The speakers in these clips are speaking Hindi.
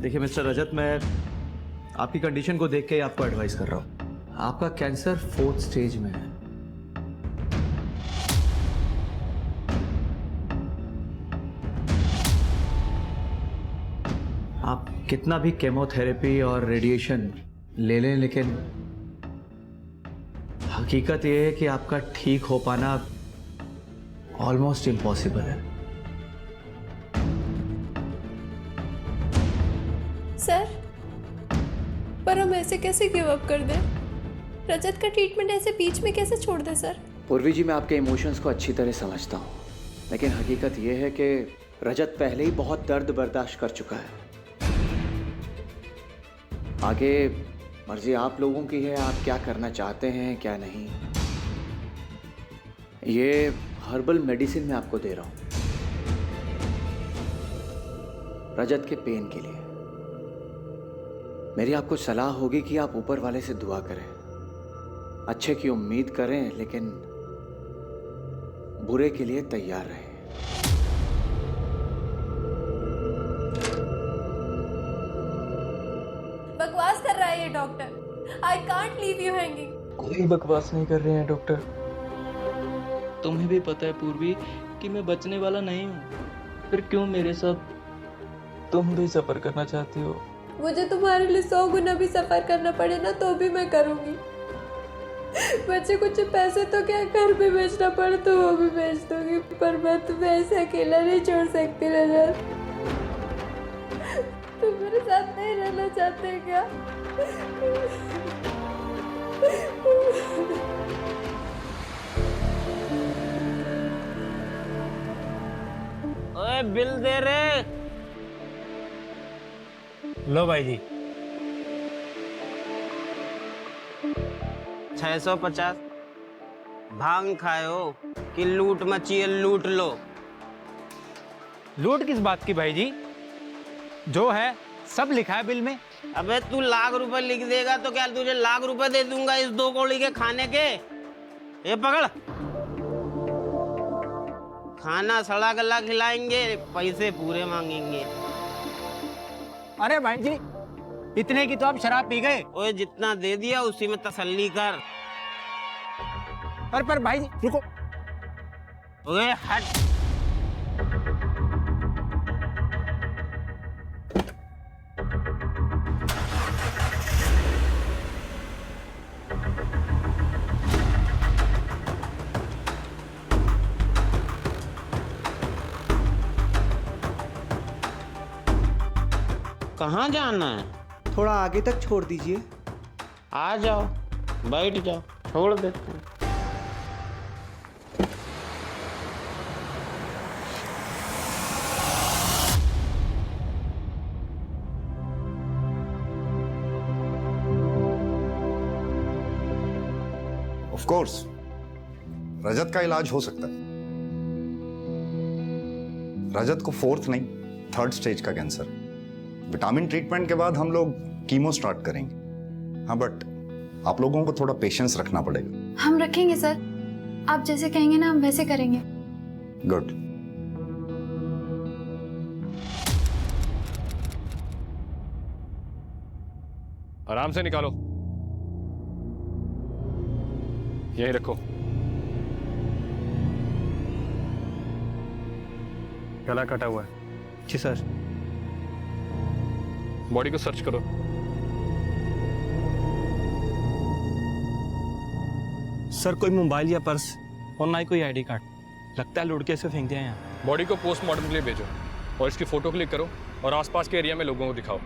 देखिए मिस्टर रजत, मैं आपकी कंडीशन को देख के ही आपको एडवाइस कर रहा हूँ। आपका कैंसर 4th स्टेज में है। आप कितना भी केमोथेरेपी और रेडिएशन ले लें, लेकिन हकीकत यह है कि आपका ठीक हो पाना ऑलमोस्ट इम्पॉसिबल है। सर, पर हम ऐसे कैसे गिव अप कर दें? रजत का ट्रीटमेंट ऐसे बीच में कैसे छोड़ दें सर? पूर्वी जी, मैं आपके इमोशंस को अच्छी तरह समझता हूँ, लेकिन हकीकत यह है कि रजत पहले ही बहुत दर्द बर्दाश्त कर चुका है। आगे मर्जी आप लोगों की है, आप क्या करना चाहते हैं क्या नहीं। ये हर्बल मेडिसिन मैं आपको दे रहा हूँ रजत के पेन के लिए। मेरी आपको सलाह होगी कि आप ऊपर वाले से दुआ करें, अच्छे की उम्मीद करें, लेकिन बुरे के लिए तैयार रहें। बकवास कर रहा है ये doctor. I can't leave you hanging. कोई बकवास नहीं कर रहे हैं डॉक्टर। तुम्हें भी पता है पूर्वी कि मैं बचने वाला नहीं हूँ, फिर क्यों मेरे साथ तुम भी सफर करना चाहती हो? मुझे तुम्हारे लिए 100 गुना भी सफर करना पड़े ना तो भी मैं करूंगी। बच्चे कुछ पैसे तो क्या घर पे बेचना पड़े तो वो भी बेच दूंगी, पर मैं तुम्हें ऐसे अकेला नहीं छोड़ सकती रजत। तुम मेरे साथ नहीं रहना चाहते क्या? ओए बिल दे रे। लो भाई जी। 650। भांग खाए हो कि लूट मची है? लूट लो। लूट किस बात की भाई जी? जो है सब लिखा है बिल में। अबे तू लाख रुपए लिख देगा तो क्या तुझे लाख रुपए दे दूंगा इस 2 कौड़ी के खाने के? ये पकड़, खाना सड़ा गला खिलाएंगे, पैसे पूरे मांगेंगे। अरे भाई जी, इतने की तो आप शराब पी गए। ओए जितना दे दिया उसी में तसल्ली कर। पर भाई जी रुको। ओए हट। कहाँ जाना है? थोड़ा आगे तक छोड़ दीजिए। आ जाओ, बैठ जाओ, छोड़ देते हैं। ऑफ कोर्स रजत का इलाज हो सकता है। रजत को 4th नहीं 3rd स्टेज का कैंसर। विटामिन ट्रीटमेंट के बाद हम लोग कीमो स्टार्ट करेंगे। हाँ, बट आप लोगों को थोड़ा पेशेंस रखना पड़ेगा। हम रखेंगे सर, आप जैसे कहेंगे ना हम वैसे करेंगे। गुड। आराम से निकालो, यही रखो। गला कटा हुआ है। जी सर। बॉडी को सर्च करो। सर कोई मोबाइल या पर्स और ना ही कोई आईडी कार्ड। लगता है लुड़के से फेंक दिया यहाँ। बॉडी को पोस्टमार्टम के लिए भेजो और इसकी फोटो क्लिक करो और आसपास के एरिया में लोगों को दिखाओ।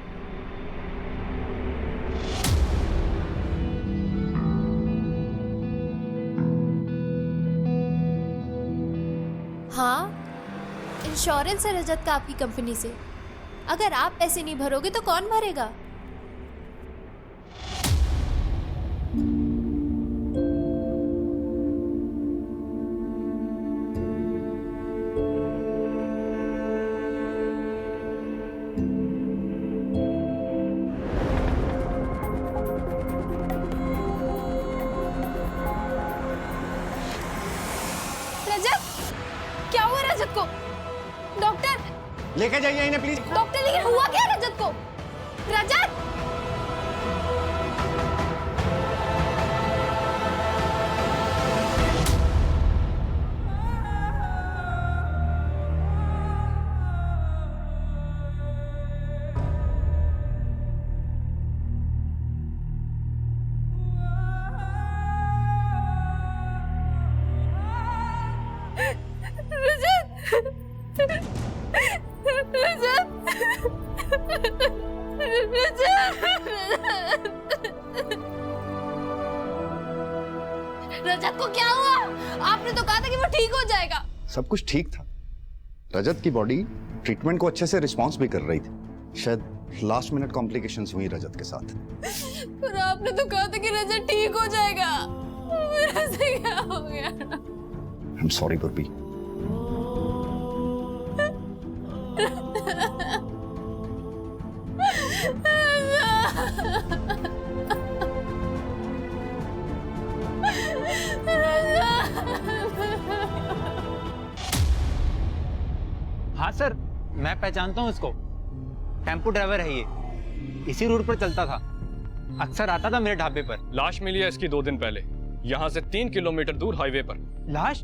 हाँ, इंश्योरेंस है रजत का आपकी कंपनी से। अगर आप पैसे नहीं भरोगे तो कौन भरेगा? रजत, क्या हुआ रजत को? डॉक्टर लेके जाइए इन्हें प्लीज। डॉक्टर, लेकिन हुआ क्या रजत को? रजत! रजत को क्या हुआ? आपने तो कहा था कि वो ठीक हो जाएगा। सब कुछ ठीक था। रजत की बॉडी ट्रीटमेंट को अच्छे से रिस्पॉन्स भी कर रही थी। शायद लास्ट मिनट कॉम्प्लिकेशंस हुई रजत के साथ। पर आपने तो कहा था कि रजत ठीक हो जाएगा। मेरे से क्या हो गया? I am sorry Gurbi. हाँ सर, मैं पहचानता हूँ इसको। टेम्पो ड्राइवर है ये, इसी रूट पर चलता था, अक्सर आता था मेरे ढाबे पर। लाश मिली है इसकी 2 दिन पहले, यहाँ से 3 किलोमीटर दूर हाईवे पर। लाश?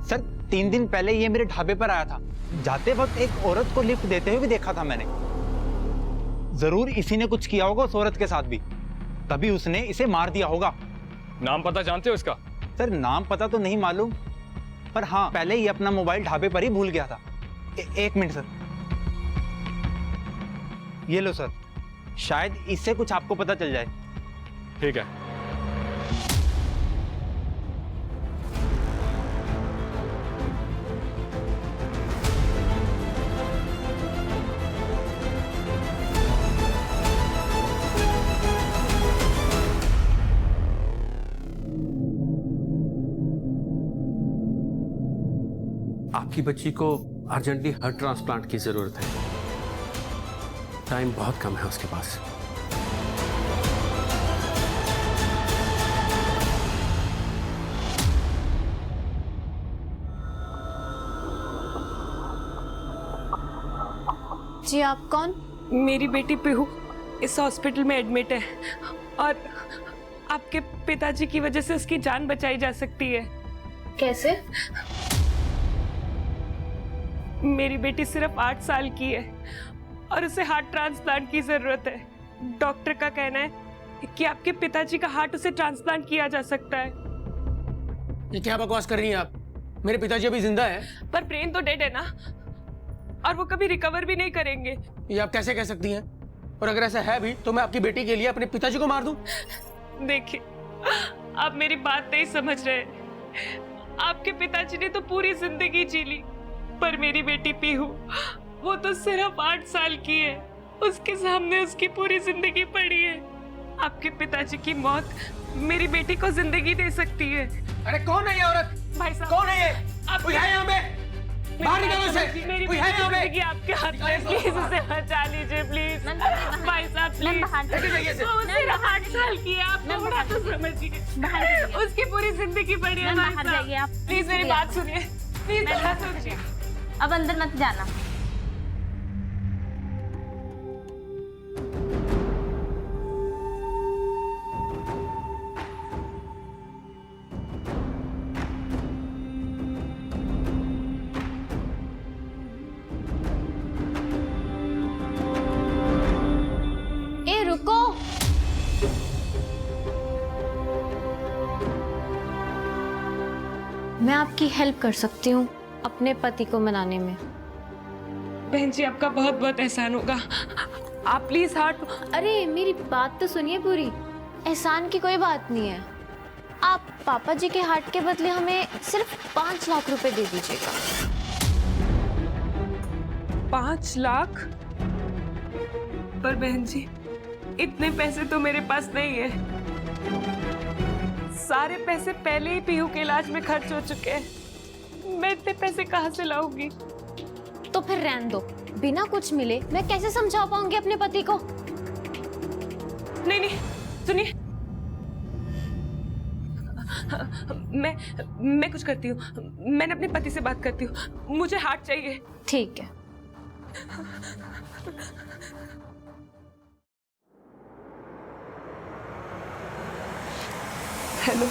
सर 3 दिन पहले ये मेरे ढाबे पर आया था। जाते वक्त एक औरत को लिफ्ट देते हुए भी देखा था मैंने। जरूर इसी ने कुछ किया होगा उस औरत के साथ भी, तभी उसने इसे मार दिया होगा। नाम पता जानते हो इसका? सर नाम पता तो नहीं मालूम, पर हाँ पहले ही अपना मोबाइल ढाबे पर ही भूल गया था। एक मिनट सर, ये लो सर, शायद इससे कुछ आपको पता चल जाए। ठीक है। आपकी बच्ची को अर्जेंटली हार्ट ट्रांसप्लांट की जरूरत है। टाइम बहुत कम है उसके पास। जी आप कौन? मेरी बेटी पीहू इस हॉस्पिटल में एडमिट है और आपके पिताजी की वजह से उसकी जान बचाई जा सकती है। कैसे? मेरी बेटी सिर्फ 8 साल की है और उसे हार्ट ट्रांसप्लांट की जरूरत है। डॉक्टर का कहना है कि आपके पिताजी का हार्ट उसे ट्रांसप्लांट किया जा सकता है। ये क्या बकवास कर रही हैं आप? मेरे पिताजी अभी जिंदा है। पर ब्रेन तो डेड है ना, और वो कभी रिकवर भी नहीं करेंगे। ये आप कैसे कह सकती हैं? और अगर ऐसा है भी तो मैं आपकी बेटी के लिए अपने पिताजी को मार दूं? देखिए, आप मेरी बात नहीं समझ रहे। आपके पिताजी ने तो पूरी जिंदगी जी ली, पर मेरी बेटी पीहू, वो तो सिर्फ 8 साल की है। उसके सामने उसकी पूरी जिंदगी पड़ी है। आपके पिताजी की मौत मेरी बेटी को जिंदगी दे सकती है। अरे कौन है ये औरत? भाई साहब, कौन है ये? आप कोई है यहाँ पे? बाहर निकलो इसे। मेरी कोई है यहाँ पे? जिंदगी आपके हाथ में, प्लीज उसे बचा लीजिए प्लीज। भाई साहब प्लीज, वो सिर्फ 8 साल की है, आप थोड़ा तो समझिए। उसकी पूरी जिंदगी पड़ी है। भाई साहब प्लीज मेरी बात सुनिए, प्लीज थोड़ा सोचिए। अब अंदर मत जाना। ए रुको। मैं आपकी हेल्प कर सकती हूँ अपने पति को मनाने में। बहन जी आपका बहुत बहुत एहसान होगा, आप प्लीज हार्ट। अरे मेरी बात तो सुनिए पूरी। एहसान की कोई बात नहीं है। आप पापा जी के हार्ट के बदले हमें सिर्फ 5 लाख रुपए दे दीजिएगा। 5 लाख? पर बहन जी इतने पैसे तो मेरे पास नहीं है। सारे पैसे पहले ही पीहू के इलाज में खर्च हो चुके हैं। मैं इतने पैसे कहाँ से लाऊंगी? तो फिर रहने दो। बिना कुछ मिले मैं कैसे समझा पाऊंगी अपने पति को? नहीं नहीं सुनिए, मैं कुछ करती हूँ। मैंने अपने पति से बात करती हूँ। मुझे हार्ट चाहिए। ठीक है। हेलो।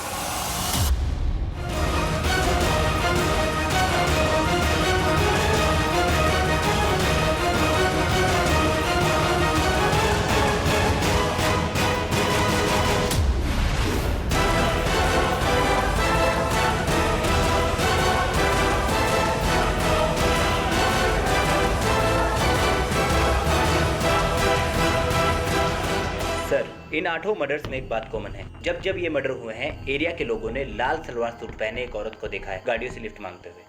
सर, इन 8 मर्डर्स में एक बात कॉमन है। जब जब ये मर्डर हुए हैं, एरिया के लोगों ने लाल सलवार सूट पहने एक औरत को देखा है गाड़ियों से लिफ्ट मांगते हुए।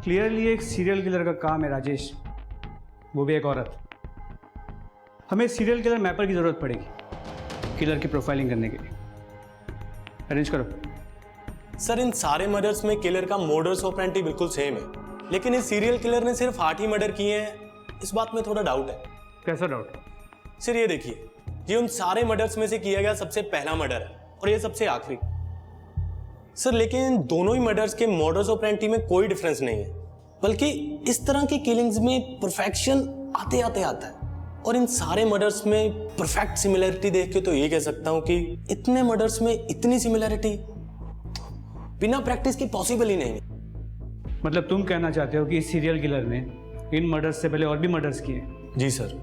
क्लियरली एक सीरियल किलर का काम है राजेश, वो भी एक औरत। हमें सीरियल किलर मैपर की ज़रूरत पड़ेगी किलर की प्रोफाइलिंग करने के लिए। अरेंज करो। सर, इन सारे मर्डर्स में किलर का मोडस ऑपरेंडी बिल्कुल सेम है, लेकिन इस सीरियल किलर ने सिर्फ 8 ही मर्डर किए हैं। इस बात में थोड़ा डाउट है। कैसा डाउट? सर ये देखिए, ये उन सारे मर्डर्स में से किया गया सबसे पहला मर्डर है और ये सबसे आखिरी। सर लेकिन दोनों ही मर्डर्स के मोडस ऑपरेंडी में कोई डिफरेंस नहीं है, बल्कि इस तरह की किलिंग्स में परफेक्शन आते आते आता है। और इन सारे मर्डर्स में परफेक्ट सिमिलरिटी देख के तो ये कह सकता हूं कि इतने मर्डर्स में इतनी सिमिलरिटी बिना प्रैक्टिस के पॉसिबल ही नहीं। मतलब तुम कहना चाहते हो कि इस सीरियल किलर ने इन मर्डर्स से पहले और भी मर्डर्स किए? जी सर।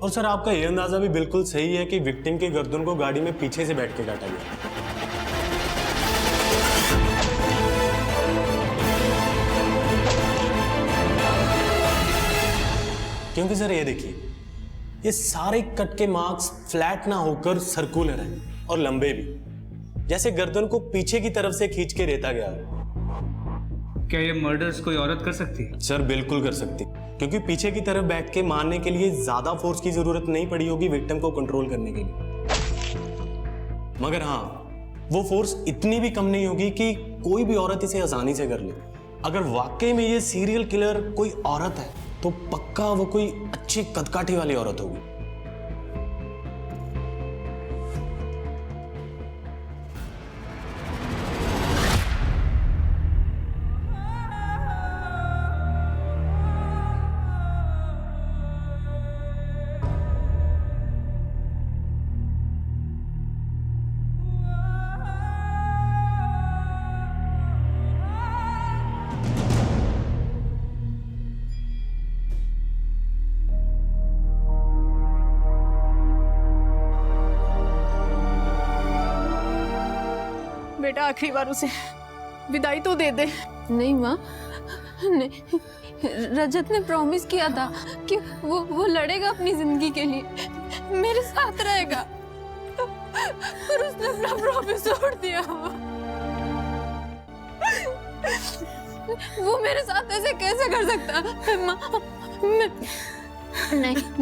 और सर आपका ये अंदाजा भी बिल्कुल सही है कि विक्टिम के गर्दन को गाड़ी में पीछे से बैठ के काटा गया। क्योंकि सर ये देखिए, ये सारे कट के मार्क्स फ्लैट ना होकर सर्कुलर हैं और लंबे भी, जैसे गर्दन को पीछे की तरफ से खींच के रेता गया। क्या ये मर्डर्स कोई औरत कर सकती है? सर बिल्कुल कर सकती, क्योंकि पीछे की तरफ बैठ के मारने के लिए ज्यादा फोर्स की जरूरत नहीं पड़ी होगी विक्टिम को कंट्रोल करने के लिए। मगर हाँ, वो फोर्स इतनी भी कम नहीं होगी कि कोई भी औरत इसे आसानी से कर ले। अगर वाकई में ये सीरियल किलर कोई औरत है तो पक्का वो कोई अच्छी कदकाठी वाली औरत होगी। बेटा आखिरी बार उसे विदाई तो दे दे। नहीं माँ, नहीं, रजत ने प्रॉमिस किया था कि वो लड़ेगा अपनी जिंदगी के लिए, मेरे साथ रहेगा, पर उसने अपना प्रॉमिस तोड़ दिया। वो मेरे साथ ऐसे कैसे कर सकता है माँ?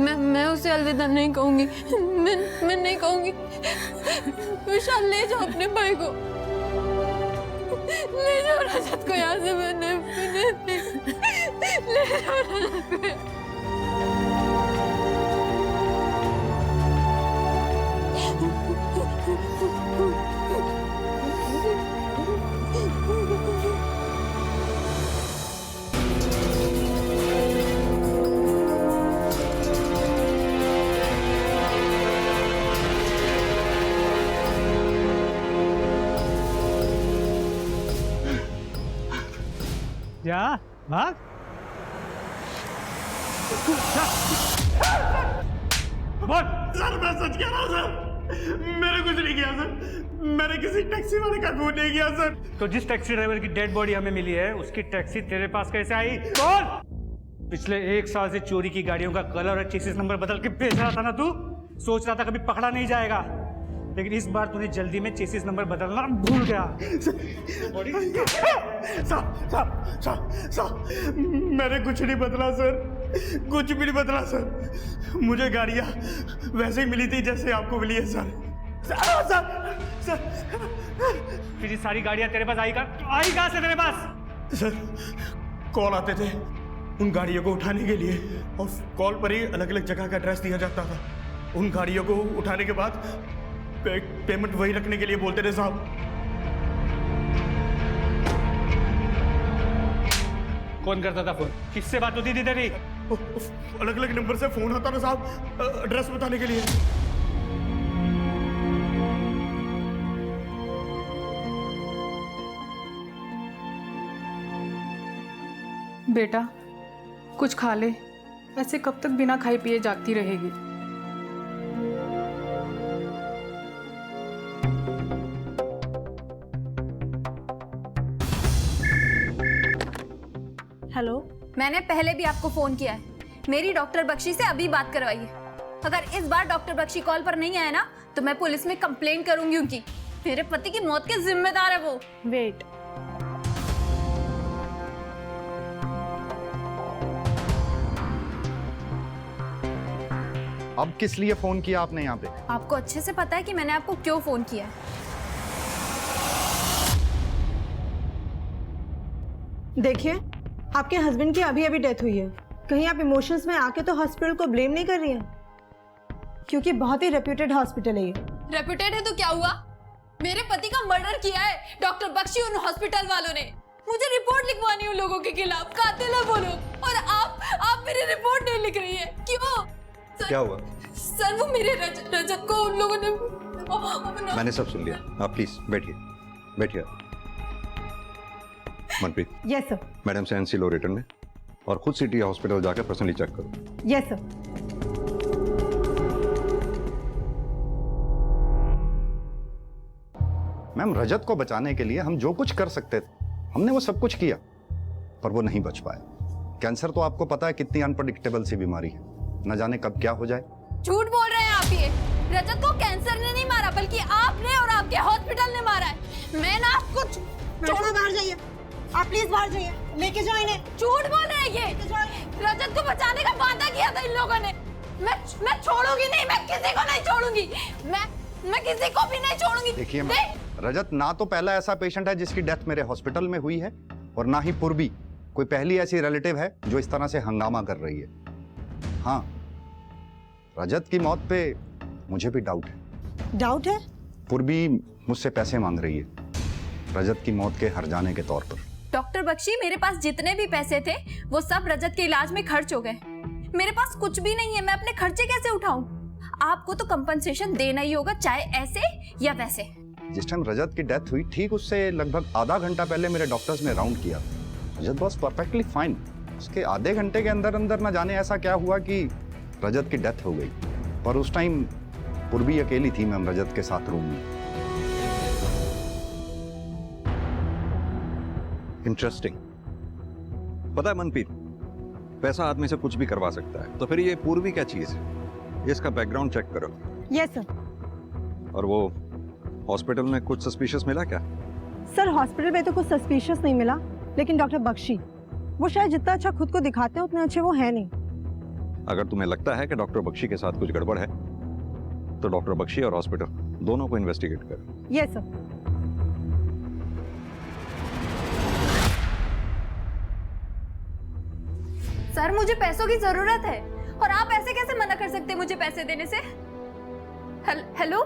मैं उसे अलविदा नहीं कहूंगी। मैं नहीं कहूंगी। विशाल ले जाओ अपने भाई को, ले जाओ रजत को यहाँ से। मैंने ले जाओ रजत को। जा भाग। सर मैं सच कह रहा हूँ सर, मैंने कुछ नहीं किया सर, मैंने किसी टैक्सी वाले का खून नहीं किया सर। तो जिस टैक्सी ड्राइवर की डेड बॉडी हमें मिली है उसकी टैक्सी तेरे पास कैसे आई? कौन? पिछले 1 साल से चोरी की गाड़ियों का कलर और चेसिस नंबर बदल के बेच रहा था ना तू? सोच रहा था कभी पकड़ा नहीं जाएगा, लेकिन इस बार तूने जल्दी में चेसिस नंबर बदलना भूल गया। मैंने कुछ नहीं बदला सर, कुछ भी नहीं बदला सर। मुझे गाड़ियाँ वैसे ही मिली थी जैसे आपको मिली है सर। फिर ये सारी गाड़ियाँ तेरे पास आई कहाँ से तेरे पास? सर कॉल आते थे उन गाड़ियों को उठाने के लिए, और कॉल पर ही अलग अलग जगह का एड्रेस दिया जाता था। उन गाड़ियों को उठाने के बाद पेमेंट वही रखने के लिए बोलते थे साहब। कौन करता था फोन? किससे बात होती थी तेरी? अलग अलग नंबर से फोन आता था साहब, एड्रेस बताने के लिए। बेटा कुछ खा ले, ऐसे कब तक बिना खाए पिए जागती रहेगी। हेलो, मैंने पहले भी आपको फोन किया है। मेरी डॉक्टर बख्शी से अभी बात करवाइए। अगर इस बार डॉक्टर बख्शी कॉल पर नहीं आया ना तो मैं पुलिस में कंप्लेंट करूंगी उनकी। मेरे पति की मौत के जिम्मेदार है वो। वेट, अब किस लिए फोन किया आपने यहाँ पे? आपको अच्छे से पता है कि मैंने आपको क्यों फोन किया है। देखिए, आपके हस्बैंड की अभी अभी डेथ हुई है। कहीं आप इमोशंस में आके तो हॉस्पिटल को ब्लेम नहीं कर रही हैं? क्योंकि बहुत ही रेप्यूटेड हॉस्पिटल है ये। रेप्यूटेड है तो क्या हुआ? मेरे पति का मर्डर किया है डॉक्टर बख्शी उन हॉस्पिटल वालों ने। मुझे रिपोर्ट लिखवानी है उन लोगों के खिलाफ, कातिल है वो लोग। और आप मेरी रिपोर्ट नहीं लिख रही है, क्यों? क्या हुआ? सर वो मेरे रजत को उन लोगों ने। मैंने सब सुन लिया, आप प्लीज बैठिए बैठिए। मनप्रीत। Yes sir. मैडम से एनसी लो रिटर्न में और खुद सिटी हॉस्पिटल जाकर पर्सनली चेक करो। Yes sir. मैम, रजत को बचाने के लिए हम जो कुछ कर सकते थे हमने वो सब कुछ किया, पर वो नहीं बच पाया। कैंसर तो आपको पता है कितनी अनप्रेडिक्टेबल सी बीमारी है, न जाने कब क्या हो जाए। झूठ बोल रहे हैं आप। ये रजत को कैंसर ने नहीं मारा बल्कि आपने और आपके हॉस्पिटल ने मारा है। मैं ना आपको छोड़ो, बाहर जाइए आप, प्लीज बाहर जाइए, लेके जाओ इन्हें। झूठ बोल रहे हैं ये। रजत को बचाने का वादा किया था इन लोगों ने। मैं छोड़ूंगी नहीं, मैं किसी को नहीं छोड़ूंगी। मैं किसी को भी नहीं छोड़ूंगी। देखिए मैम, रजत ना तो पहला ऐसा पेशेंट है जिसकी डेथ मेरे हॉस्पिटल में हुई है, और ना ही पूर्वी कोई पहली ऐसी रिलेटिव है जो इस तरह से हंगामा कर रही है। हाँ, रजत की मौत पे मुझे भी डाउट है। डाउट है? पूर्वी मुझसे पैसे मांग रही है रजत की मौत के हर जाने के तौर पर। डॉक्टर बख्शी, मेरे पास जितने भी पैसे थे वो सब रजत के इलाज में खर्च हो गए। मेरे पास कुछ भी नहीं है, मैं अपने खर्चे कैसे उठाऊं? आपको तो कंपनसेशन देना ही होगा, चाहे ऐसे या वैसे। जिस टाइम रजत की डेथ हुई ठीक उससे लगभग आधा घंटा पहले मेरे डॉक्टर्स ने राउंड किया। रजत वाज परफेक्टली फाइन। उसके आधे घंटे के अंदर अंदर न जाने ऐसा क्या हुआ कि रजत की डेथ हो गई। पर उस टाइम पूर्वी अकेली थी मैम रजत के साथ रूम में। इंटरेस्टिंग। पता है मनप्रीत, पैसा आदमी से कुछ भी करवा सकता है, तो फिर ये पूर्वी क्या चीज है? इसका बैकग्राउंड चेक करो। Yes sir. और वो हॉस्पिटल में कुछ सस्पिशियस मिला क्या? सर, हॉस्पिटल में तो कुछ सस्पिशियस नहीं मिला, लेकिन डॉक्टर बख्शी, वो शायद जितना अच्छा खुद को दिखाते हैं उतने अच्छे वो है नहीं। अगर तुम्हें लगता है कि डॉक्टर बख्शी के साथ कुछ गड़बड़ है तो डॉक्टर बख्शी और हॉस्पिटल दोनों को इन्वेस्टिगेट करो। Yes sir. सर, मुझे पैसों की जरूरत है और आप ऐसे कैसे मना कर सकते हैं मुझे पैसे देने से? हेलो?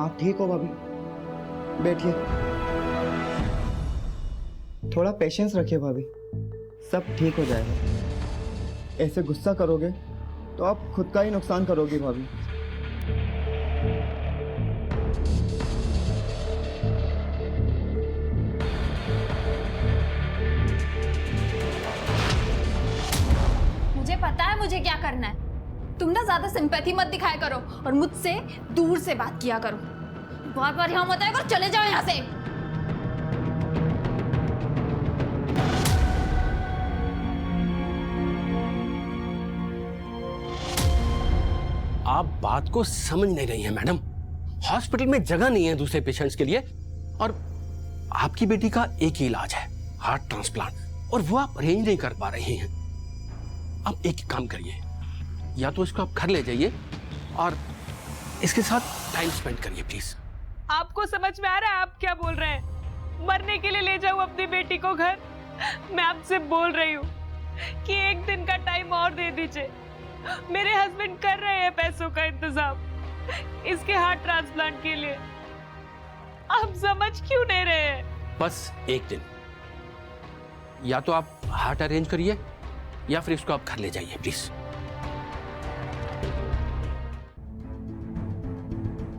आप ठीक हो भाभी? बैठिए, थोड़ा पेशेंस रखिए भाभी, सब ठीक हो जाएगा। ऐसे गुस्सा करोगे तो आप खुद का ही नुकसान करोगे भाभी। मुझे पता है मुझे क्या करना है। तुम ना ज्यादा सिंपैथी मत दिखाया करो और मुझसे दूर से बात किया करो। बार बार यहाँ मत आया करो, चले जाओ यहाँ से। आप बात को समझ नहीं रही हैं मैडम। हॉस्पिटल में जगह नहीं है दूसरे पेशेंट्स के लिए, और आपकी बेटी का एक ही इलाज है, हार्ट ट्रांसप्लांट, और वो आप अरेंज नहीं कर पा रही हैं। आप एक काम करिए, या तो इसको आप घर ले जाइए और इसके साथ टाइम स्पेंड करिए प्लीज। आपको समझ में आ रहा है आप क्या बोल रहे हैं? मरने के लिए ले जाऊं अपनी बेटी को घर? मैं आपसे बोल रही हूँ कि एक दिन का टाइम और दे दीजिए। मेरे हस्बैंड कर रहे हैं पैसों का इंतजाम इसके हार्ट ट्रांसप्लांट के लिए। आप समझ क्यों नहीं रहे हैं? बस एक दिन, या तो आप हार्ट अरेंज करिए या फिर इसको आप घर ले जाइए प्लीज।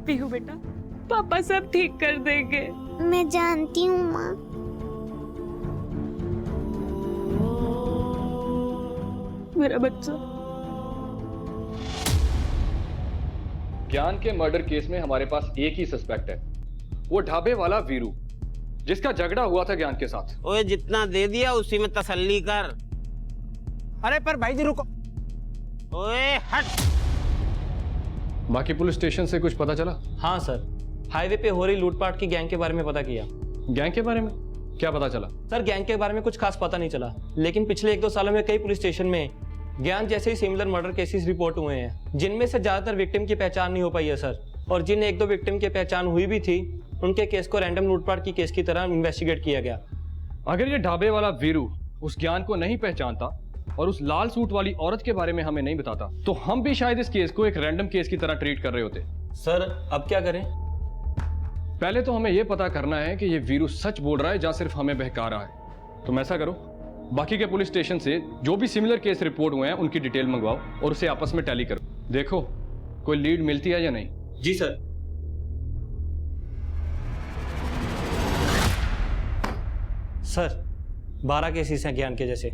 पीहू बेटा, पापा सब ठीक कर देंगे। मैं जानती हूँ माँ। मेरा बच्चा। ज्ञान के मर्डर केस में हमारे पास एक ही सस्पेक्ट है, वो ढाबे वाला वीरू, जिसका झगड़ा हुआ था ज्ञान के साथ। ओए जितना दे दिया उसी में तसल्ली कर। अरे पर भाई जी रुको। ओए हट। बाकी पुलिस स्टेशन से कुछ पता चला? हाँ सर, हाईवे पे हो रही लूटपाट की गैंग के बारे में पता किया। गैंग के बारे में क्या पता चला? सर गैंग के बारे में कुछ खास पता नहीं चला, लेकिन पिछले 1-2 सालों में कई पुलिस स्टेशन में ज्ञान जैसे ही सिमिलर मर्डर केसेस रिपोर्ट हुए हैं, जिनमें से ज्यादातर विक्टिम की पहचान नहीं हो पाई है सर। और जिन 1-2 विक्टिम की पहचान हुई भी थी, उनके केस को रैंडम लूटपाट की केस की तरह इन्वेस्टिगेट किया गया। अगर ये ढाबे वाला वीरू उस ज्ञान को नहीं पहचानता और उस लाल सूट वाली औरत के बारे में हमें नहीं बताता, तो हम भी शायद इस केस को एक रैंडम केस की तरह ट्रीट कर रहे होते। सर अब क्या करें? पहले तो हमें यह पता करना है कि ये वीरू सच बोल रहा है या सिर्फ हमें बहका रहा है। तुम ऐसा करो, बाकी के पुलिस स्टेशन से जो भी सिमिलर केस रिपोर्ट हुए हैं उनकी डिटेल मंगवाओ और उसे आपस में टैली करो। देखो कोई लीड मिलती है या नहीं। जी सर। सर 12 केसेस हैं ज्ञान के जैसे।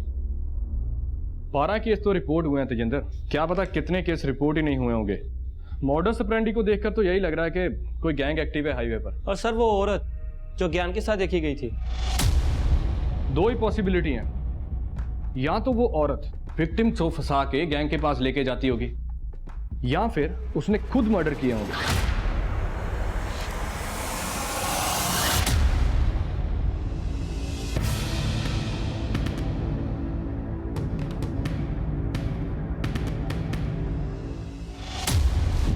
12 केस तो रिपोर्ट हुए हैं तेजिंदर, क्या पता कितने केस रिपोर्ट ही नहीं हुए होंगे। मॉडस ऑपरेंडी को देखकर तो यही लग रहा है कि कोई गैंग एक्टिव है हाईवे पर। और सर वो औरत जो ज्ञान के साथ देखी गई थी। 2 ही पॉसिबिलिटी हैं, या तो वो औरत विक्टिम को फंसा के गैंग के पास लेके जाती होगी, या फिर उसने खुद मर्डर किया होगा।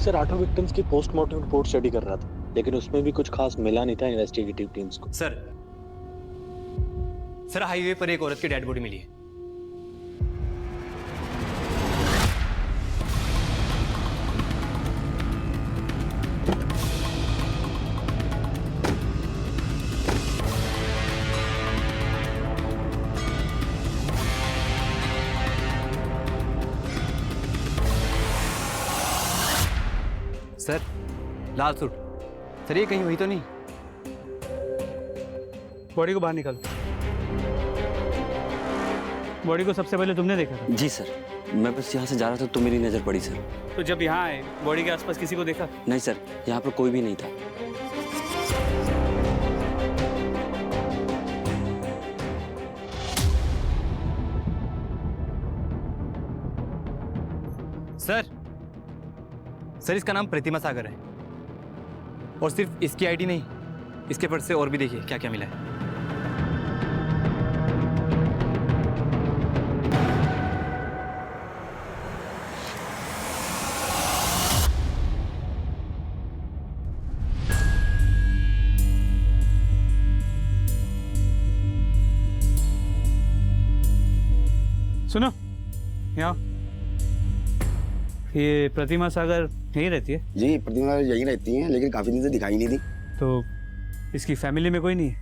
सर 8 विक्टिम्स की पोस्टमार्टम रिपोर्ट स्टडी कर रहा था, लेकिन उसमें भी कुछ खास मिला नहीं था इन्वेस्टिगेटिव टीम्स को। सर हाईवे पर एक औरत की डेड बॉडी मिली है। सर लाल सूट, सर ये कहीं हुई तो नहीं? बॉडी को बाहर निकालो। बॉडी को सबसे पहले तुमने देखा था? जी सर, मैं बस यहाँ से जा रहा था तो मेरी नज़र पड़ी सर। तो जब यहाँ आए बॉडी के आसपास किसी को देखा? नहीं सर, यहाँ पर कोई भी नहीं था। सर इसका नाम प्रतिमा सागर है, और सिर्फ इसकी आईडी नहीं, इसके पर्स से और भी देखिए क्या क्या मिला है। सुनो, यहाँ ये प्रतिमा सागर यहीं रहती है? जी प्रतिमा यहीं रहती हैं, लेकिन काफी दिन से दिखाई नहीं थी। तो इसकी फैमिली में कोई नहीं है?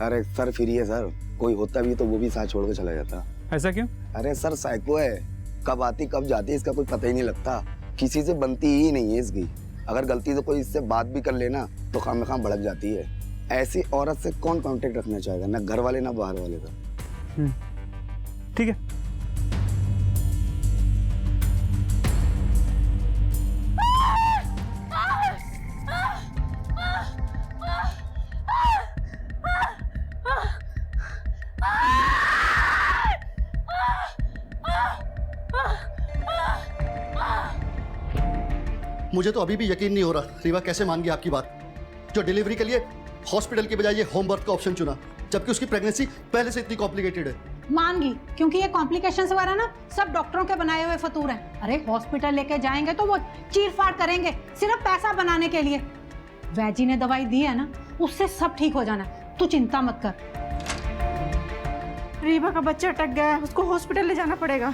अरे सर फ्री है सर, कोई होता भी तो वो भी साथ छोड़ के चला जाता। ऐसा क्यों? अरे सर साइको है, कब आती कब जाती इसका कोई पता ही नहीं लगता, किसी से बनती ही नहीं है इसकी। अगर गलती से कोई इससे बात भी कर लेना तो खाम भड़क जाती है। ऐसी औरत से कौन कॉन्टेक्ट रखना चाहेगा, ना घर वाले ना बाहर वाले का। ठीक है। मुझे तो अभी भी यकीन नहीं हो रहा रीवा कैसे मान गई आपकी बात, जो डिलीवरी के लिए हॉस्पिटल के बजाय ये होम बर्थ का ऑप्शन चुना, जबकि उसकी प्रेगनेंसी पहले से इतनी कॉम्प्लिकेटेड है। मान गई, क्योंकि ये कॉम्प्लिकेशंस वगैरह ना सब डॉक्टरों के बनाए हुए फतूर हैं। अरे हॉस्पिटल लेके जाएंगे तो वो चीर फाड़ करेंगे सिर्फ पैसा बनाने के लिए। वैजी ने दवाई दी है ना, उससे सब ठीक हो जाना, तू चिंता मत कर। रीवा का बच्चा अटक गया है, उसको हॉस्पिटल ले जाना पड़ेगा।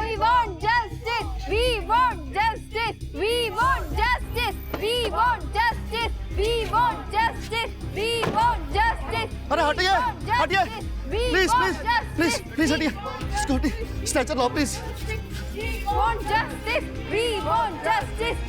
We want justice. We want justice. We want justice. We want justice. We want justice. We want justice. अरे हटिए, हटिए, प्लीज प्लीज प्लीज प्लीज हटिए, स्कूटी स्ट्रेचर लाओ please. We want justice. We want justice.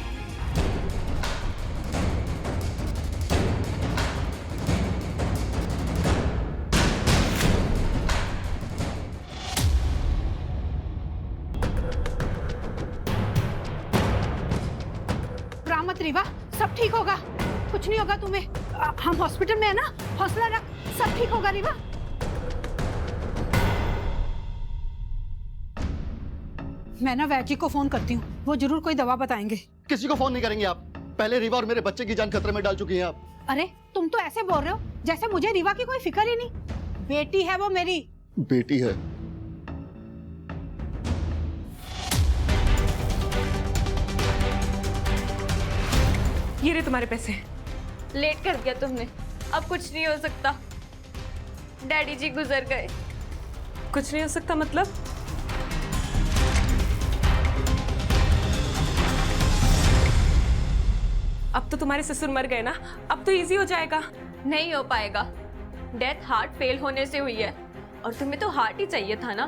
मत रीवा, सब ठीक होगा, कुछ नहीं होगा तुम्हें। हम हॉस्पिटल में है ना, हौसला रख, सब ठीक होगा रीवा। मैं ना वैजी को फोन करती हूँ, वो जरूर कोई दवा बताएंगे। किसी को फोन नहीं करेंगे आप, पहले रीवा और मेरे बच्चे की जान खतरे में डाल चुकी हैं आप। अरे तुम तो ऐसे बोल रहे हो जैसे मुझे रीवा की कोई फिक्र ही नहीं। बेटी है वो मेरी। बेटी है। ये रहे तुम्हारे पैसे। लेट कर दिया तुमने, अब कुछ नहीं हो सकता। डैडी जी गुजर गए। कुछ नहीं हो सकता मतलब? अब तो तुम्हारे ससुर मर गए ना, अब तो इजी हो जाएगा। नहीं हो पाएगा, डेथ हार्ट फेल होने से हुई है और तुम्हें तो हार्ट ही चाहिए था ना।